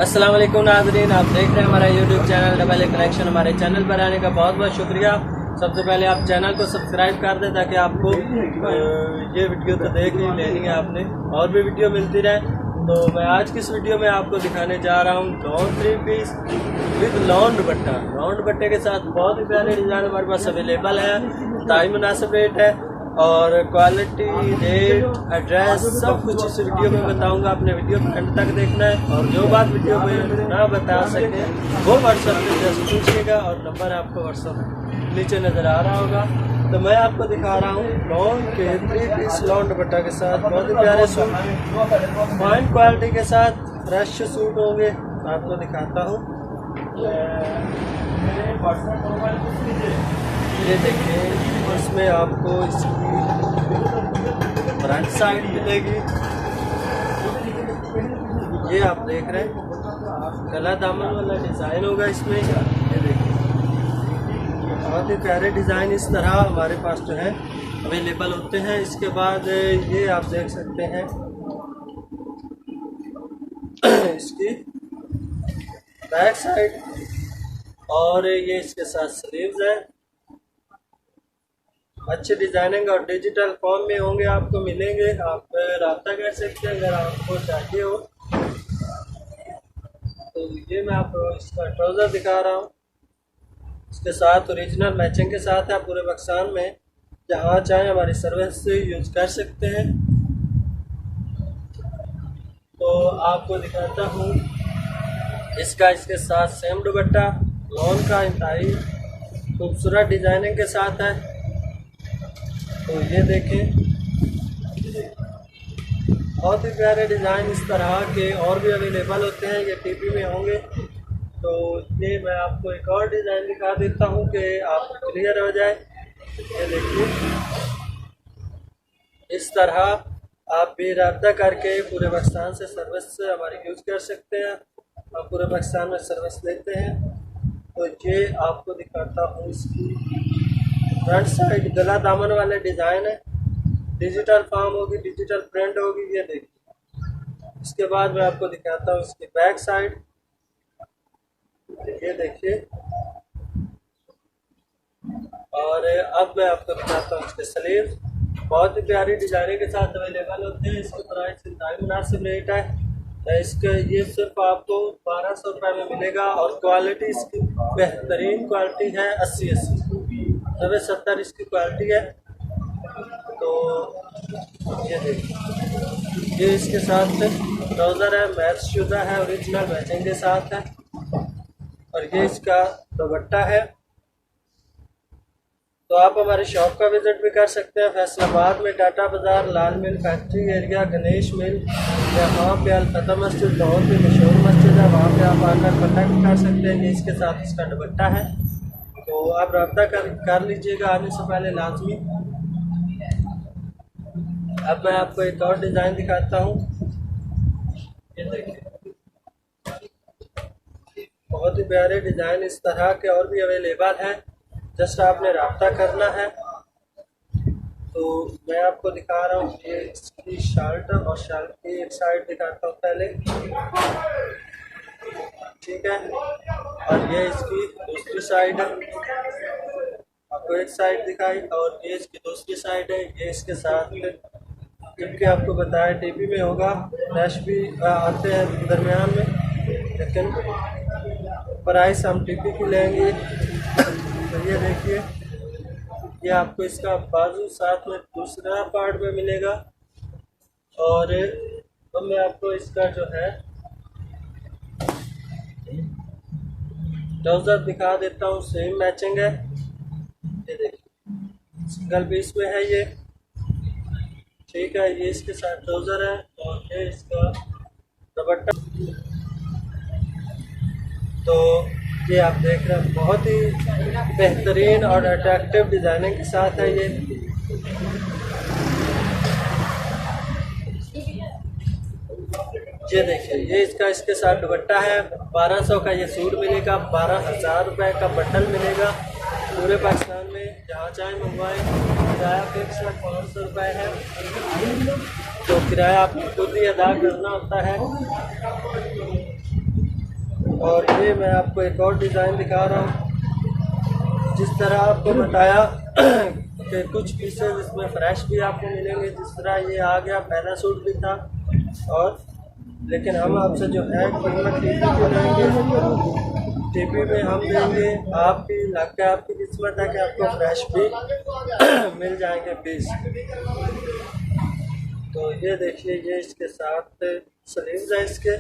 अस्सलाम वालेकुम नाज़रीन, आप देख रहे हैं हमारा YouTube channel double A connection. हमारे चैनल पर आने का बहुत बहुत शुक्रिया। सबसे पहले आप चैनल को सब्सक्राइब कर दें ताकि आपको ये वीडियो तो देख ही लेनी है आपने, और भी वीडियो मिलती रहे। तो मैं आज की इस वीडियो में आपको दिखाने जा रहा हूँ lawn 3 peace with lawn dupatta. Lawn दुपट्टे के साथ बहुत ही प्यारे डिज़ाइन हमारे पास अवेलेबल है, ताई मुनासिब रेट है और क्वालिटी, रेट, एड्रेस सब कुछ इस वीडियो में बताऊंगा। अपने वीडियो को एंड तक देखना है और जो बात वीडियो में ना बता सके वो व्हाट्सएप पे जस्ट पूछिएगा और नंबर आपको व्हाट्सएप नीचे नज़र आ रहा होगा। तो मैं आपको दिखा रहा हूँ लॉन के 3 पीस लॉन दुपट्टा के साथ बहुत ही प्यारे सूट, फाइन क्वालिटी के साथ फ्रेश सूट होंगे। आपको दिखाता हूँ, ये देखिए, इसमें आपको इसकी फ्रंट साइड मिलेगी, ये आप देख रहे हैं गला दामन वाला डिज़ाइन होगा इसमें। ये देखिए बहुत ही प्यारे डिज़ाइन इस तरह हमारे पास जो है अवेलेबल होते हैं। इसके बाद ये आप देख सकते हैं इसकी बैक साइड, और ये इसके साथ स्लीव्स है। अच्छे डिज़ाइनिंग और डिजिटल फॉर्म में होंगे, आपको मिलेंगे। आप रब्ता कर सकते हैं अगर आपको चाहिए हो। तो ये मैं आपको इसका ट्राउज़र दिखा रहा हूँ, इसके साथ ओरिजिनल मैचिंग के साथ है। पूरे पाकिस्तान में जहाँ चाहें हमारी सर्विस से यूज़ कर सकते हैं। तो आपको दिखाता हूँ इसके साथ सेम दुपट्टा लॉन का इंतहाई खूबसूरत डिज़ाइनिंग के साथ है। तो ये देखें, बहुत ही प्यारे डिज़ाइन इस तरह के और भी अवेलेबल होते हैं, ये टीपी में होंगे। तो ये मैं आपको एक और डिज़ाइन दिखा देता हूँ कि आप क्लियर हो जाए। ये देखिए, इस तरह आप भी रब्ता करके पूरे पाकिस्तान से सर्विस से हमारी यूज़ कर सकते हैं। आप पूरे पाकिस्तान में सर्विस लेते हैं। तो ये आपको दिखाता हूँ, इसकी फ्रंट साइड गला दामन वाले डिज़ाइन है, डिजिटल फॉर्म होगी, डिजिटल प्रिंट होगी। ये देखिए, इसके बाद मैं आपको दिखाता हूँ इसकी बैक साइड। ये देखिए, और अब मैं आपको दिखाता हूँ इसके स्लीव। बहुत ही प्यारी डिज़ाइनिंग के साथ अवेलेबल होते हैं। इसके प्राइस इंतहाई मुनासिब रेट है। इसका ये सिर्फ आपको 1200 रुपये में मिलेगा और क्वालिटी इसकी बेहतरीन क्वालिटी है। 80-80, 90-70 इसकी क्वालिटी है। तो ये देखिए, ये इसके साथ ट्राउज़र है, मैच शुदा है, ओरिजिनल मैचिंग के साथ है। और ये इसका दुपट्टा है। तो आप हमारे शॉप का विज़िट भी कर सकते हैं। फैसलाबाद में टाटा बाज़ार, लाल मिल फैक्ट्री एरिया, गणेश मिल, यहाँ पे अल-फतह मस्जिद लाहौर में मशहूर मस्जिद है, वहाँ पे आप आकर कॉन्टैक्ट कर सकते हैं। ये इसके साथ इसका दुपट्टा है। तो आप रब्ता कर लीजिएगा आने से पहले लाजमी। अब मैं आपको एक और डिज़ाइन दिखाता हूँ। ये देखिए, बहुत ही प्यारे डिज़ाइन इस तरह के और भी अवेलेबल हैं, जस्ट आपने रब्ता करना है। तो मैं आपको दिखा रहा हूँ, ये इसकी शर्ट और शर्ट की एक साइड दिखाता हूँ पहले, ठीक है। और ये इसकी दूसरी साइड है, आपको एक साइड दिखाई, और ये इसकी दूसरी साइड है। ये इसके साथ जबकि आपको बताया टीपी में होगा, रश भी आते हैं दरमियान में, लेकिन प्राइस हम टीपी की लेंगे। तो ये देखिए, ये आपको इसका बाजू साथ में दूसरा पार्ट में मिलेगा। और अब मैं आपको इसका जो है ट्राउज़र दिखा देता हूँ, सेम मैचिंग है। ये देखिए, सिंगल पीस में है ये, ठीक है। ये इसके साथ ट्राउज़र है और ये इसका दुपट्टा। तो ये आप देख रहे हैं, बहुत ही बेहतरीन और अट्रैक्टिव डिज़ाइनिंग के साथ है ये। ये देखिए, ये इसके साथ दुपट्टा है। 1200 का ये सूट मिलेगा, 12,000 रुपये का बंडल मिलेगा। पूरे पाकिस्तान में जहाँ चाहे मंगवाएं। किराया फिक्स है, 500 रुपये है। तो किराया आपको खुद ही अदा करना होता है। और ये मैं आपको एक और डिज़ाइन दिखा रहा हूँ। जिस तरह आपको बताया कि कुछ पीसेस इसमें फ्रेश भी आपको मिलेंगे, जिस तरह ये आ गया पहला सूट भी था, और लेकिन हम आपसे जो है कीमत टीपी की लेंगे, टीपी में हम देंगे। आपकी लग के आपकी किस्मत है कि आपको फ्रेश भी मिल जाएंगे पीस। तो ये देखिए, ये इसके साथ स्लीव्स है, इसके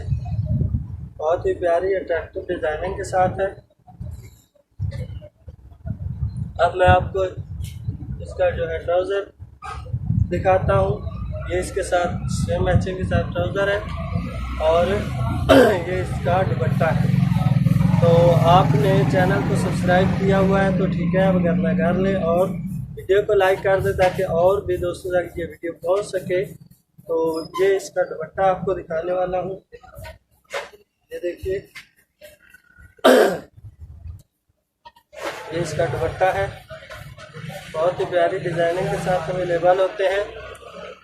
बहुत ही प्यारी अट्रैक्टिव डिज़ाइनिंग के साथ है। अब मैं आपको इसका जो है ट्राउज़र दिखाता हूँ। ये इसके साथ सेम मैचिंग के साथ ट्राउज़र है और ये इसका दुपट्टा है। तो आपने चैनल को सब्सक्राइब किया हुआ है तो ठीक है, अब करना कर ले और वीडियो को लाइक कर दे ताकि और भी दोस्तों तक ये वीडियो पहुंच सके। तो ये इसका दुपट्टा आपको दिखाने वाला हूँ। ये देखिए, ये इसका दुपट्टा है, बहुत ही प्यारी डिज़ाइनिंग के साथ अवेलेबल होते हैं।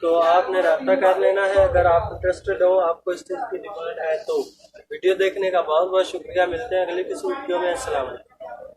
तो आपने रब्ता कर लेना है अगर आप इंटरेस्टेड हो, आपको इस चीज़ की डिमांड है तो। वीडियो देखने का बहुत बहुत शुक्रिया। मिलते हैं अगली किसी वीडियो में। अस्सलाम वालेकुम।